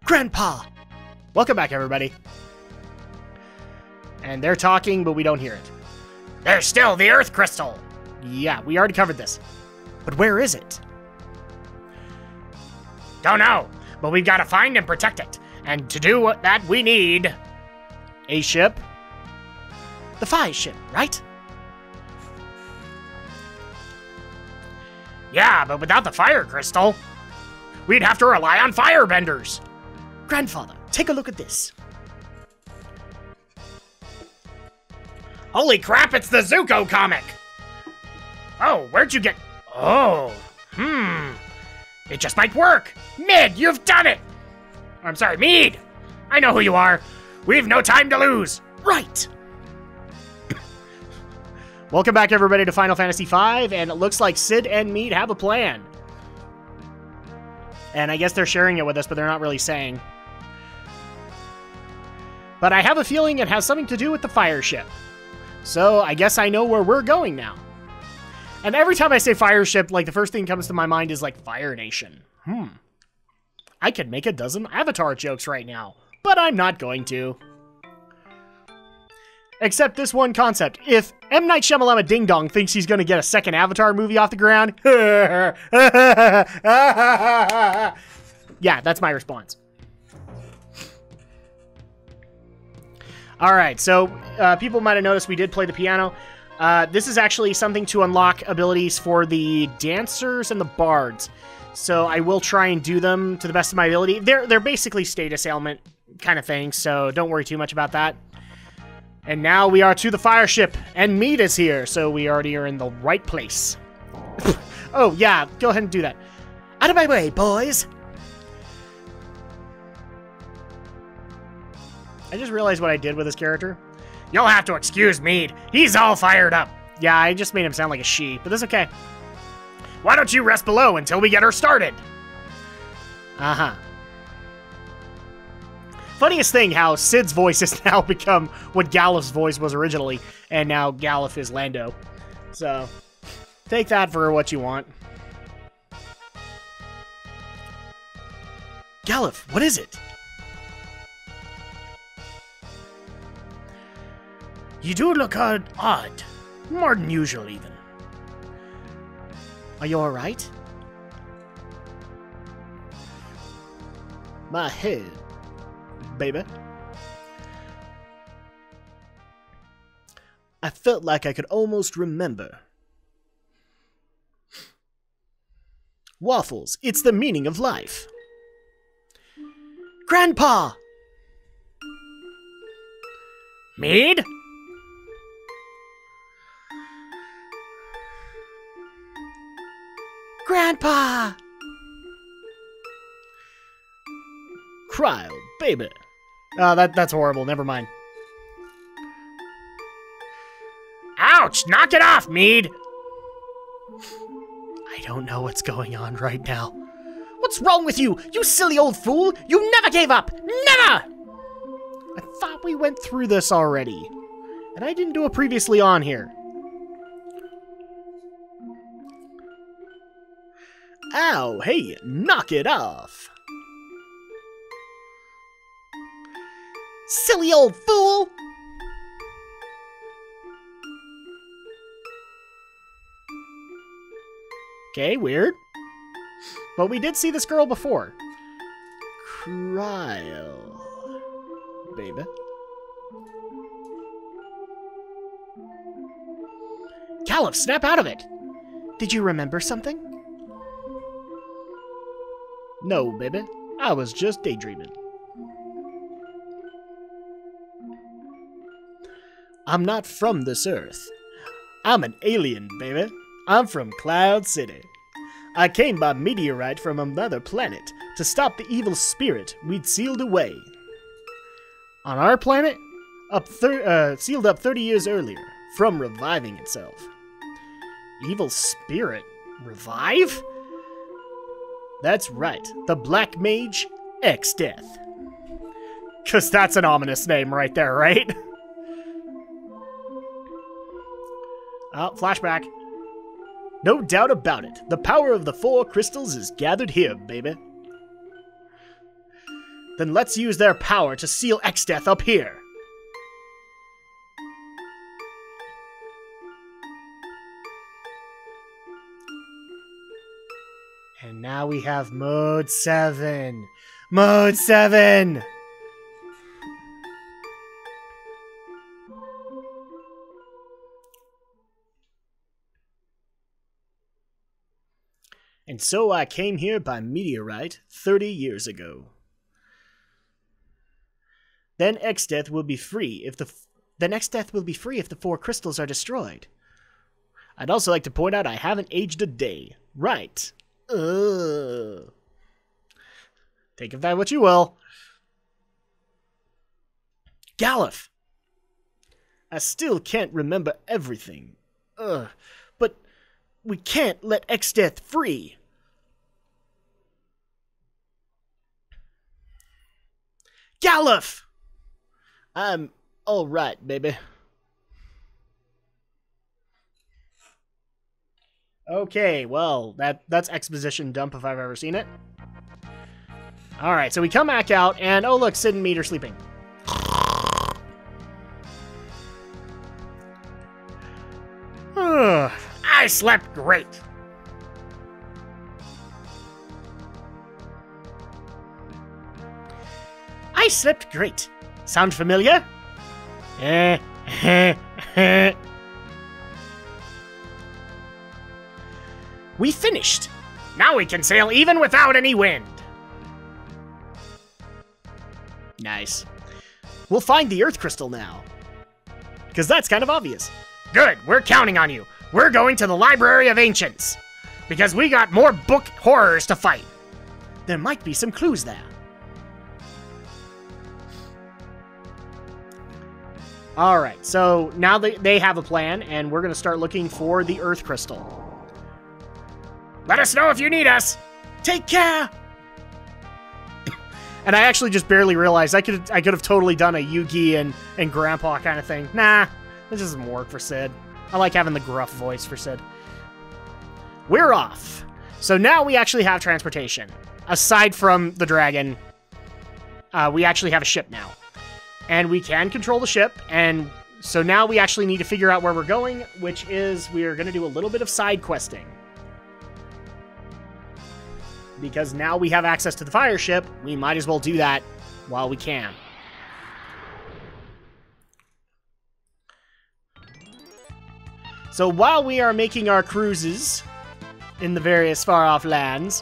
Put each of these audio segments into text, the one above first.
Grandpa! Welcome back, everybody. And they're talking, but we don't hear it. There's still the Earth Crystal! Yeah, we already covered this. But where is it? Don't know, but we've got to find and protect it. And to do that, we need... a ship? The fire ship, right? Yeah, but without the fire crystal, we'd have to rely on firebenders. Grandfather, take a look at this. Holy crap, it's the Zuko comic! Oh, where'd you get... Oh, it just might work. Mid, you've done it! I'm sorry, Mead! I know who you are. We've no time to lose. Right! Welcome back, everybody, to Final Fantasy V, and it looks like Sid and Mead have a plan. And I guess they're sharing it with us, but they're not really saying. But I have a feeling it has something to do with the fire ship. So I guess I know where we're going now. And every time I say fire ship, like, the first thing that comes to my mind is, like, Fire Nation. I could make a dozen Avatar jokes right now, but I'm not going to. Except this one concept. If M. Night Shyamalan Ding Dong thinks he's going to get a second Avatar movie off the ground, yeah, that's my response. Alright, so people might have noticed we did play the piano. This is actually something to unlock abilities for the dancers and the bards. So I will try and do them to the best of my ability. They're basically status ailment kind of things, so don't worry too much about that. And now we are to the fire ship, and Mead is here, so we already are in the right place. Oh, yeah, go ahead and do that. Out of my way, boys! I just realized what I did with this character. You'll have to excuse Mead. He's all fired up. Yeah, I just made him sound like a she, but that's okay. Why don't you rest below until we get her started? Uh-huh. Funniest thing, how Sid's voice has now become what Galif's voice was originally, and now Galif is Lando. So, take that for what you want. Galif, what is it? You do look odd. More than usual, even. Are you alright? My head, baby. I felt like I could almost remember. Waffles, it's the meaning of life. Grandpa! Mead? Grandpa! Cryo, baby. Oh, that's horrible. Never mind. Ouch! Knock it off, Mead! I don't know what's going on right now. What's wrong with you? You silly old fool! You never gave up! Never! I thought we went through this already. And I didn't do it previously on here. Ow, hey, knock it off. Silly old fool! Okay, weird. But we did see this girl before. Cryo, baby. Caliph, snap out of it! Did you remember something? No, baby. I was just daydreaming. I'm not from this earth. I'm an alien, baby. I'm from Cloud City. I came by meteorite from another planet to stop the evil spirit we'd sealed away. On our planet, sealed up 30 years earlier, from reviving itself. Evil spirit? Revive? That's right, the Black Mage X-Death. 'Cause that's an ominous name right there, right? Oh, flashback. No doubt about it, the power of the 4 crystals is gathered here, baby. Then let's use their power to seal Exdeath up here. And now we have Mode 7. Mode 7! And so I came here by meteorite 30 years ago. Then Exdeath will be free if the four crystals are destroyed. I'd also like to point out I haven't aged a day. Right. Take of that what you will. Galuf! I still can't remember everything. But we can't let Exdeath free. Galuf! I'm alright, baby. Okay, well, that's exposition dump if I've ever seen it. Alright, so we come back out, and oh look, Sid and Meat are sleeping. I slept great. I slept great. Sound familiar? We finished. Now we can sail even without any wind. Nice. We'll find the Earth Crystal now. Because that's kind of obvious. Good, we're counting on you. We're going to the Library of Ancients. Because we got more book horrors to fight. There might be some clues there. Alright, so now they have a plan, and we're going to start looking for the Earth Crystal. Let us know if you need us! Take care! And I actually just barely realized I could have totally done a Yugi and Grandpa kind of thing. Nah, this doesn't work for Sid. I like having the gruff voice for Sid. We're off. So now we actually have transportation. Aside from the dragon, we actually have a ship now. And we can control the ship, and so now we actually need to figure out where we're going, which is we are going to do a little bit of side questing. Because now we have access to the fire ship, we might as well do that while we can. So while we are making our cruises in the various far-off lands,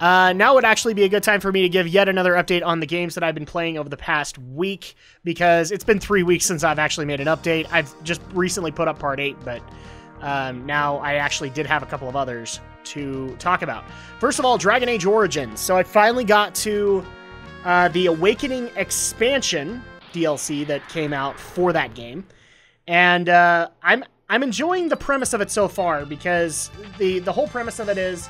now would actually be a good time for me to give yet another update on the games that I've been playing over the past week, because it's been 3 weeks since I've actually made an update. I've just recently put up Part 8, but now I actually did have a couple of others to talk about. First of all, Dragon Age Origins. So I finally got to the Awakening expansion DLC that came out for that game, and I'm enjoying the premise of it so far, because the whole premise of it is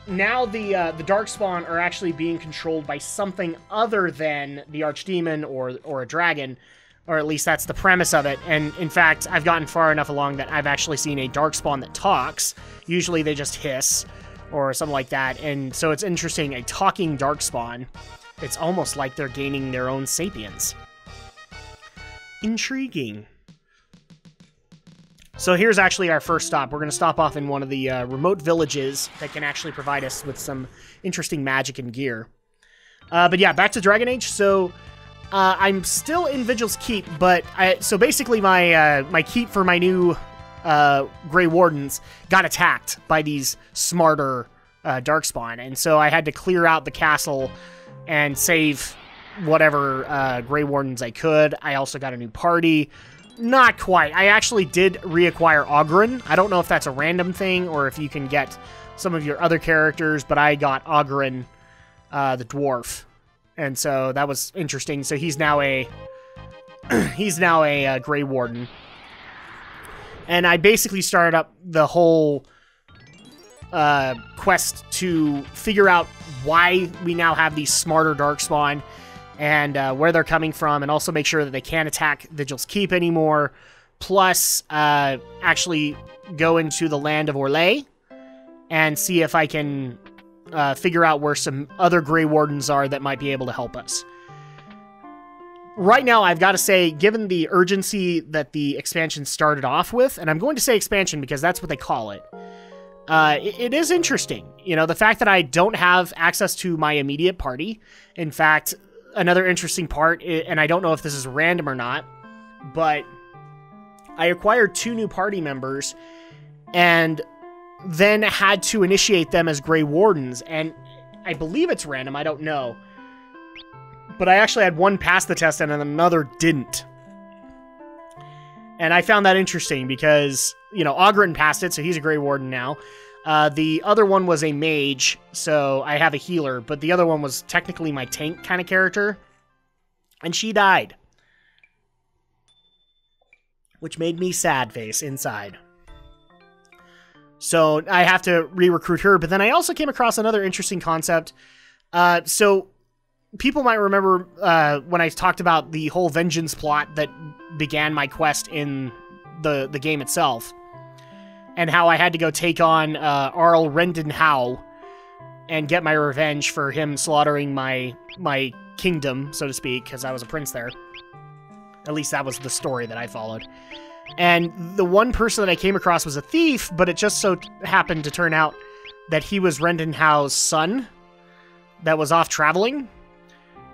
now the Darkspawn are actually being controlled by something other than the Archdemon or a dragon, or at least that's the premise of it. And in fact, I've gotten far enough along that I've actually seen a Darkspawn that talks. Usually they just hiss or something like that, and so it's interesting, a talking Darkspawn. It's almost like they're gaining their own sapience. Intriguing. So here's actually our first stop. We're going to stop off in one of the remote villages that can actually provide us with some interesting magic and gear. But yeah, back to Dragon Age. So I'm still in Vigil's Keep, but so basically my keep for my new Grey Wardens got attacked by these smarter Darkspawn, and so I had to clear out the castle and save whatever Grey Wardens I could. I also got a new party. Not quite. I actually did reacquire Oghren. I don't know if that's a random thing or if you can get some of your other characters, but I got Oghren, the dwarf, and so that was interesting. So he's now a Grey Warden, and I basically started up the whole quest to figure out why we now have these smarter Darkspawn, and where they're coming from, and also make sure that they can't attack Vigil's Keep anymore, plus actually go into the land of Orlais and see if I can figure out where some other Grey Wardens are that might be able to help us. Right now, I've got to say, given the urgency that the expansion started off with, and I'm going to say expansion because that's what they call it, it is interesting. You know, the fact that I don't have access to my immediate party. In fact, another interesting part, and I don't know if this is random or not, but I acquired 2 new party members and then had to initiate them as Grey Wardens, and I believe it's random, I don't know. But I actually had one pass the test and another didn't. And I found that interesting because, you know, Ogren passed it, so he's a Grey Warden now. The other one was a mage, so I have a healer, but the other one was technically my tank kind of character. And she died. Which made me sad face inside. So I have to re-recruit her, but then I also came across another interesting concept. So people might remember when I talked about the whole vengeance plot that began my quest in the game itself, and how I had to go take on Arl Rendenhau and get my revenge for him slaughtering my kingdom, so to speak, because I was a prince there. At least that was the story that I followed. And the one person that I came across was a thief, but it just so happened to turn out that he was Rendenhau's son that was off traveling.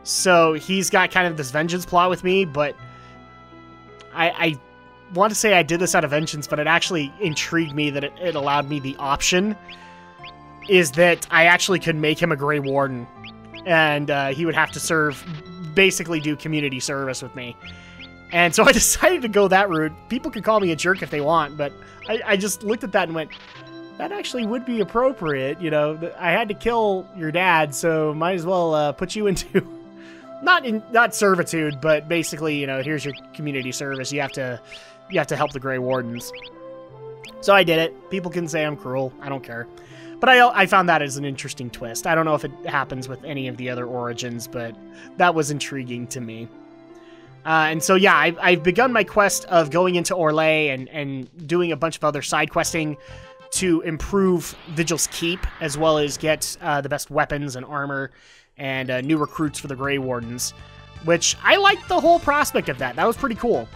So he's got kind of this vengeance plot with me, but I want to say I did this out of vengeance, but it actually intrigued me that it allowed me the option, is that I actually could make him a Grey Warden, and he would have to basically do community service with me. And so I decided to go that route. People can call me a jerk if they want, but I just looked at that and went, that actually would be appropriate. You know, I had to kill your dad, so might as well put you into, not servitude, but basically, you know, here's your community service. You have to help the Grey Wardens. So I did it. People can say I'm cruel. I don't care. But I found that as an interesting twist. I don't know if it happens with any of the other origins, but that was intriguing to me. And so, yeah, I've begun my quest of going into Orlais and doing a bunch of other side questing to improve Vigil's Keep, as well as get the best weapons and armor and new recruits for the Grey Wardens, which I liked the whole prospect of that. That was pretty cool.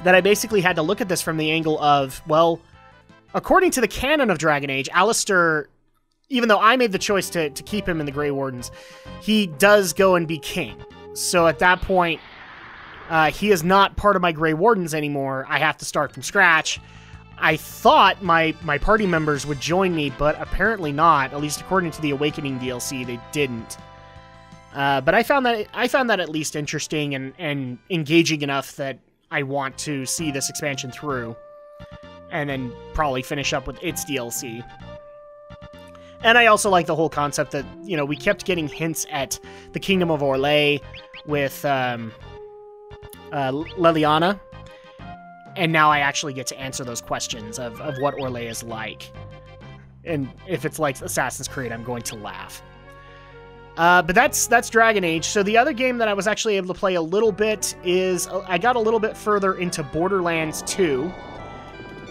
That I basically had to look at this from the angle of, well, according to the canon of Dragon Age, Alistair, even though I made the choice to keep him in the Grey Wardens, he does go and be king. So at that point, he is not part of my Grey Wardens anymore. I have to start from scratch. I thought my party members would join me, but apparently not. At least according to the Awakening DLC, they didn't. But I found that at least interesting and engaging enough that I want to see this expansion through, and then probably finish up with its DLC. And I also like the whole concept that, you know, we kept getting hints at the Kingdom of Orlais with Leliana, and now I actually get to answer those questions of what Orlais is like. And if it's like Assassin's Creed, I'm going to laugh. But that's Dragon Age. So the other game that I was actually able to play a little bit is, I got a little bit further into Borderlands 2,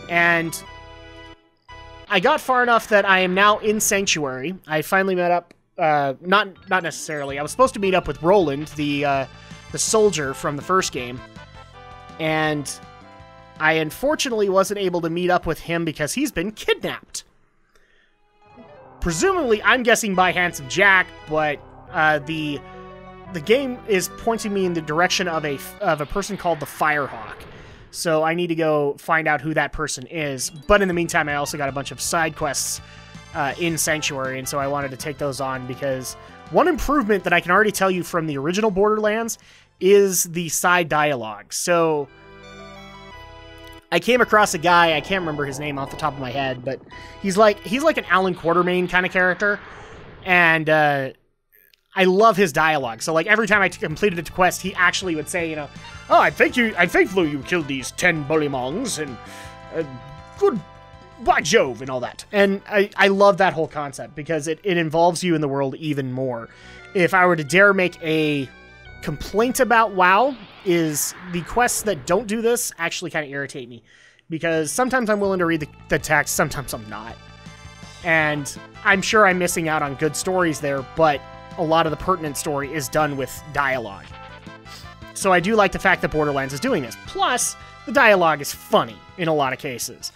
and I got far enough that I am now in Sanctuary. I finally met up, not necessarily. I was supposed to meet up with Roland, the soldier from the first game, and I unfortunately wasn't able to meet up with him because he's been kidnapped. Presumably, I'm guessing by Handsome Jack, but the game is pointing me in the direction of a person called the Firehawk. So I need to go find out who that person is. But in the meantime, I also got a bunch of side quests in Sanctuary, and so I wanted to take those on because one improvement that I can already tell you from the original Borderlands is the side dialogue. So I came across a guy, I can't remember his name off the top of my head, but he's like an Alan Quatermain kind of character, and I love his dialogue. So like every time I completed a quest, he actually would say, you know, oh, I thankfully you killed these 10 bullymongs, and good, by Jove, and all that. And I love that whole concept because it involves you in the world even more. If I were to dare make a complaint about WoW, is the quests that don't do this actually kind of irritate me, because sometimes I'm willing to read the text, sometimes I'm not. And I'm sure I'm missing out on good stories there, but a lot of the pertinent story is done with dialogue. So I do like the fact that Borderlands is doing this. Plus, the dialogue is funny in a lot of cases.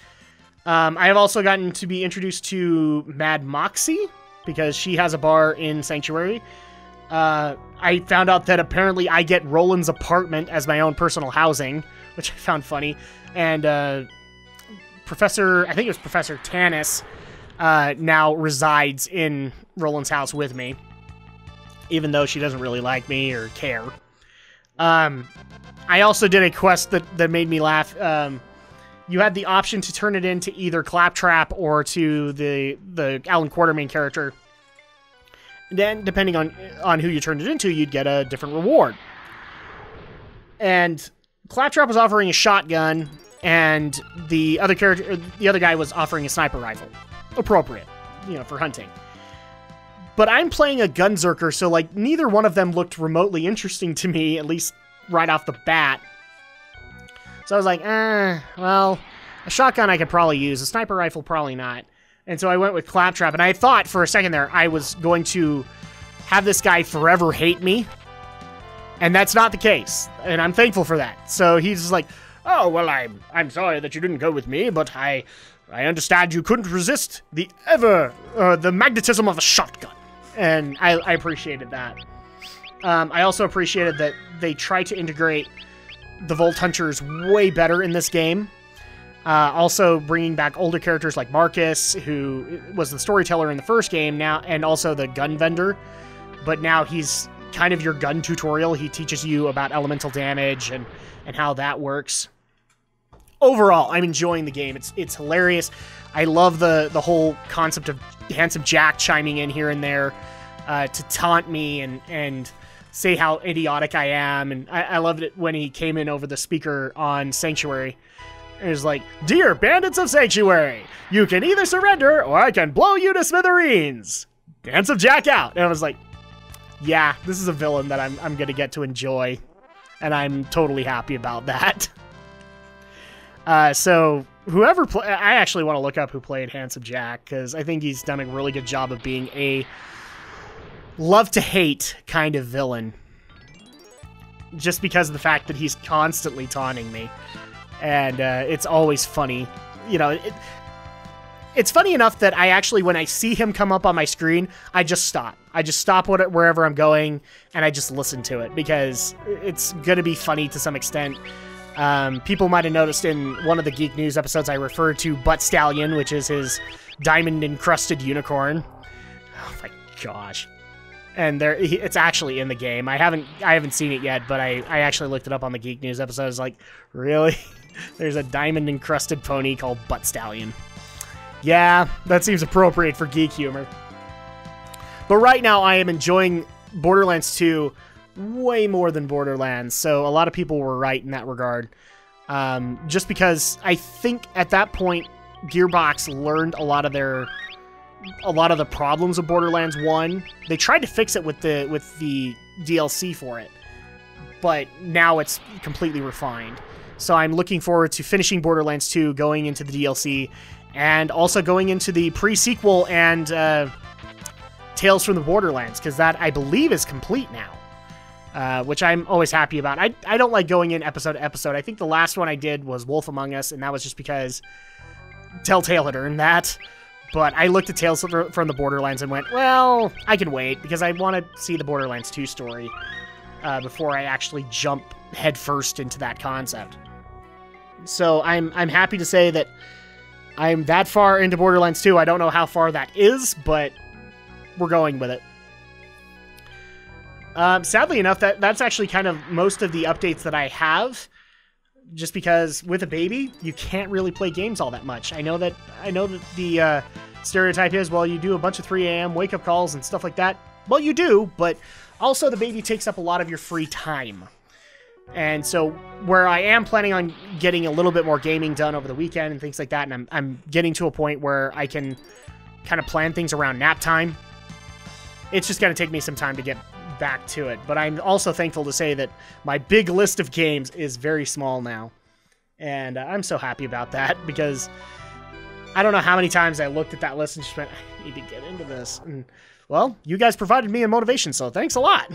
I have also gotten to be introduced to Mad Moxie, because she has a bar in Sanctuary. I found out that apparently I get Roland's apartment as my own personal housing, which I found funny. And I think it was Professor Tanis, now resides in Roland's house with me, even though she doesn't really like me or care. I also did a quest that made me laugh. You had the option to turn it into either Claptrap or to the Alan Quartermain character. Then, depending on who you turned it into, you'd get a different reward. And Claptrap was offering a shotgun, and the other guy was offering a sniper rifle. Appropriate, for hunting. But I'm playing a Gunzerker, so like neither one of them looked remotely interesting to me, at least right off the bat. So I was like, well, a shotgun I could probably use, a sniper rifle probably not. And so I went with Claptrap, and I thought for a second there I was going to have this guy forever hate me. And that's not the case, and I'm thankful for that. So he's just like, oh, well, I'm sorry that you didn't go with me, but I understand you couldn't resist the magnetism of a shotgun. And I appreciated that. I also appreciated that they tried to integrate the Volt Hunters way better in this game. Also bringing back older characters like Marcus, who was the storyteller in the first game now, and also the gun vendor. But now he's kind of your gun tutorial. He teaches you about elemental damage and how that works. Overall, I'm enjoying the game. It's hilarious. I love the whole concept of Handsome Jack chiming in here and there to taunt me and say how idiotic I am. And I loved it when he came in over the speaker on Sanctuary. It was like, "Dear bandits of Sanctuary, you can either surrender or I can blow you to smithereens. Handsome Jack out." And I was like, yeah, this is a villain that I'm going to get to enjoy. And I'm totally happy about that. So whoever I actually want to look up who played Handsome Jack, because I think he's done a really good job of being a love-to-hate kind of villain. Just because of the fact that he's constantly taunting me. And it's always funny. It's funny enough that I actually, when I see him come up on my screen, I just stop. I just stop wherever I'm going, and I just listen to it, because it's going to be funny to some extent. People might have noticed in one of the Geek News episodes I referred to Butt Stallion, which is his diamond-encrusted unicorn. Oh my gosh. And it's actually in the game. I haven't seen it yet, but I actually looked it up on the Geek News episode. I was like, really? There's a diamond-encrusted pony called Butt Stallion. Yeah, that seems appropriate for geek humor. But right now, I am enjoying Borderlands 2 way more than Borderlands, so a lot of people were right in that regard. Just because I think at that point, Gearbox learned a lot of the problems of Borderlands 1. They tried to fix it with the DLC for it, but now it's completely refined. So I'm looking forward to finishing Borderlands 2, going into the DLC, and also going into the pre-sequel and Tales from the Borderlands, because that, I believe, is complete now, which I'm always happy about. I don't like going in episode to episode. I think the last one I did was Wolf Among Us, and that was just because Telltale had earned that. But I looked at Tales from the Borderlands and went, well, I can wait, because I want to see the Borderlands 2 story before I actually jump headfirst into that concept. So I'm happy to say that I'm that far into Borderlands 2. I don't know how far that is, but we're going with it. Sadly enough, that's actually kind of most of the updates that I have. Just because with a baby, you can't really play games all that much. I know that the stereotype is, well, you do a bunch of 3 a.m. wake-up calls and stuff like that. Well, you do, but also the baby takes up a lot of your free time. And so where I am planning on getting a little bit more gaming done over the weekend and things like that, and I'm getting to a point where I can kind of plan things around nap time, it's just going to take me some time to get back to it. But I'm also thankful to say that my big list of games is very small now. And I'm so happy about that, because I don't know how many times I looked at that list and just went, I need to get into this. And, well, you guys provided me a motivation, so thanks a lot.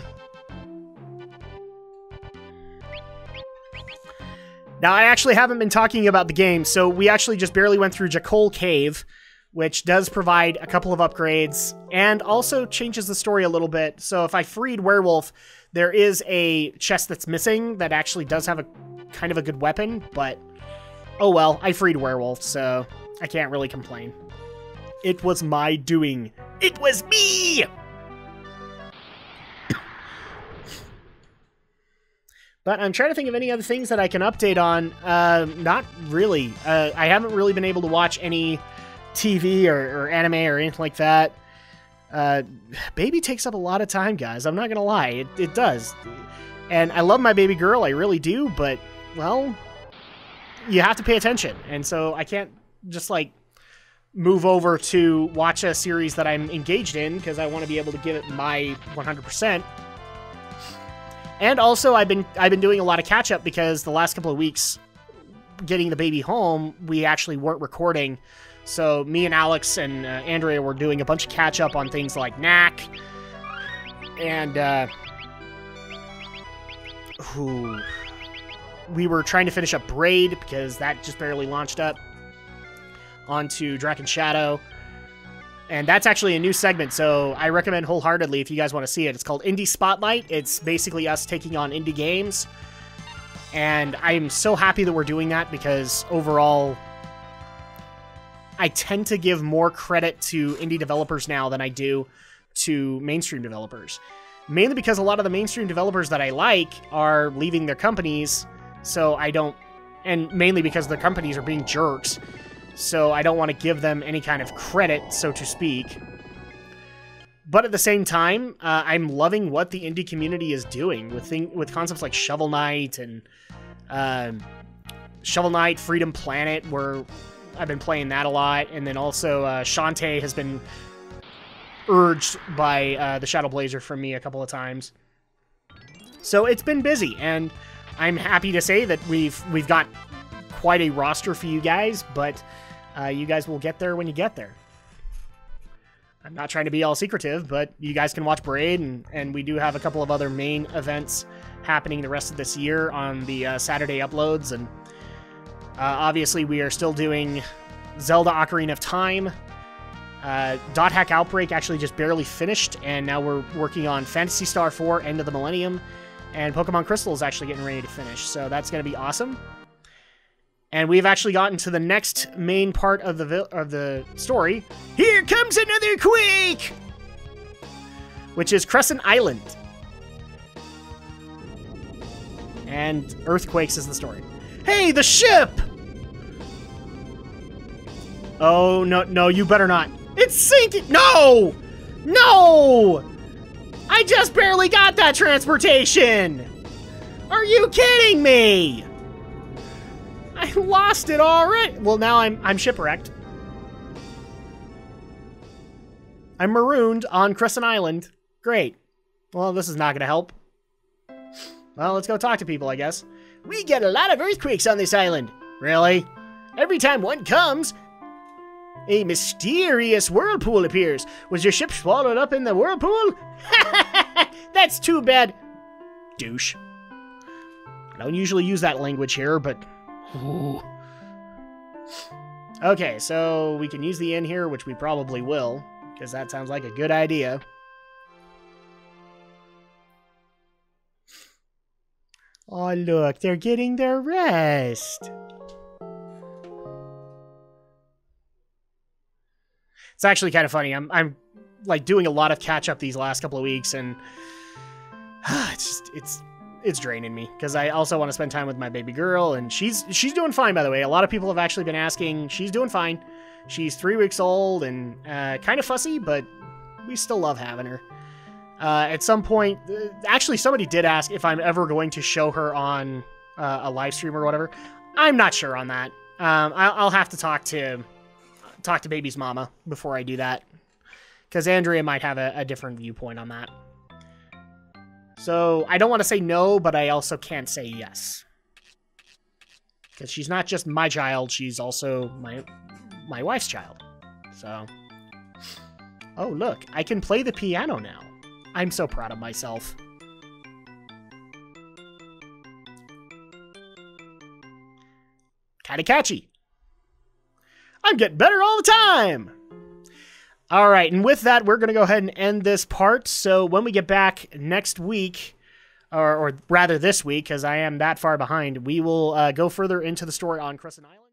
Now, I actually haven't been talking about the game, so we actually just barely went through Jakol Cave, which does provide a couple of upgrades, and also changes the story a little bit. So if I freed Werewolf, there is a chest that's missing that actually does have a kind of a good weapon, but oh well, I freed Werewolf, so I can't really complain. It was my doing. It was me! But I'm trying to think of any other things that I can update on. Not really. I haven't really been able to watch any TV or anime or anything like that. Baby takes up a lot of time, guys. I'm not gonna lie. It does. And I love my baby girl. I really do. But, well, you have to pay attention. And so I can't just, like, move over to watch a series that I'm engaged in because I want to be able to give it my 100%. And also, I've been doing a lot of catch-up because the last couple of weeks, getting the baby home, we actually weren't recording. So me and Alex and Andrea were doing a bunch of catch-up on things like Knack. And, we were trying to finish up Braid because that just barely launched up onto Drak and Shadow. And that's actually a new segment, so I recommend wholeheartedly if you guys want to see it. It's called Indie Spotlight. It's basically us taking on indie games. And I'm so happy that we're doing that because overall, I tend to give more credit to indie developers now than I do to mainstream developers. Mainly because a lot of the mainstream developers that I like are leaving their companies, so I don't... And mainly because the companies are being jerks. So I don't want to give them any kind of credit, so to speak. But at the same time, I'm loving what the indie community is doing with concepts like Shovel Knight and Shovel Knight, Freedom Planet, where I've been playing that a lot. And then also Shantae has been urged by the Shadow Blazer from me a couple of times. So it's been busy, and I'm happy to say that we've got quite a roster for you guys, but you guys will get there when you get there. I'm not trying to be all secretive, but you guys can watch Braid, and we do have a couple of other main events happening the rest of this year on the Saturday uploads, and obviously we are still doing Zelda Ocarina of Time. Dot Hack Outbreak actually just barely finished, and now we're working on Phantasy Star 4 End of the Millennium, and Pokemon Crystal is actually getting ready to finish, so that's going to be awesome. And we've actually gotten to the next main part of the story. Here comes another quake! Which is Crescent Island. And Earthquakes is the story. Hey, the ship! Oh, no, you better not. It's sinking! No! No! I just barely got that transportation! Are you kidding me? I lost it already! Well, now I'm shipwrecked. I'm marooned on Crescent Island. Great. Well, this is not going to help. Well, let's go talk to people, I guess. We get a lot of earthquakes on this island. Really? Every time one comes, a mysterious whirlpool appears. Was your ship swallowed up in the whirlpool? That's too bad. Douche. I don't usually use that language here, but... Ooh. Okay, so we can use the inn here, which we probably will, because that sounds like a good idea. Oh, look, they're getting their rest. It's actually kind of funny. I'm like doing a lot of catch up these last couple of weeks, and it's draining me because I also want to spend time with my baby girl, and she's doing fine, by the way. A lot of people have actually been asking. She's doing fine. She's 3 weeks old and kind of fussy, but we still love having her. At some point, actually, somebody did ask if I'm ever going to show her on a live stream or whatever. I'm not sure on that. I'll have to talk to baby's mama before I do that, because Andrea might have a different viewpoint on that. So I don't want to say no, but I also can't say yes, because she's not just my child; she's also my wife's child. So, oh look, I can play the piano now. I'm so proud of myself. Kinda catchy. I'm getting better all the time! Alright, and with that, we're going to go ahead and end this part. So when we get back next week, or rather this week, because I am that far behind, we will go further into the story on Crescent Island.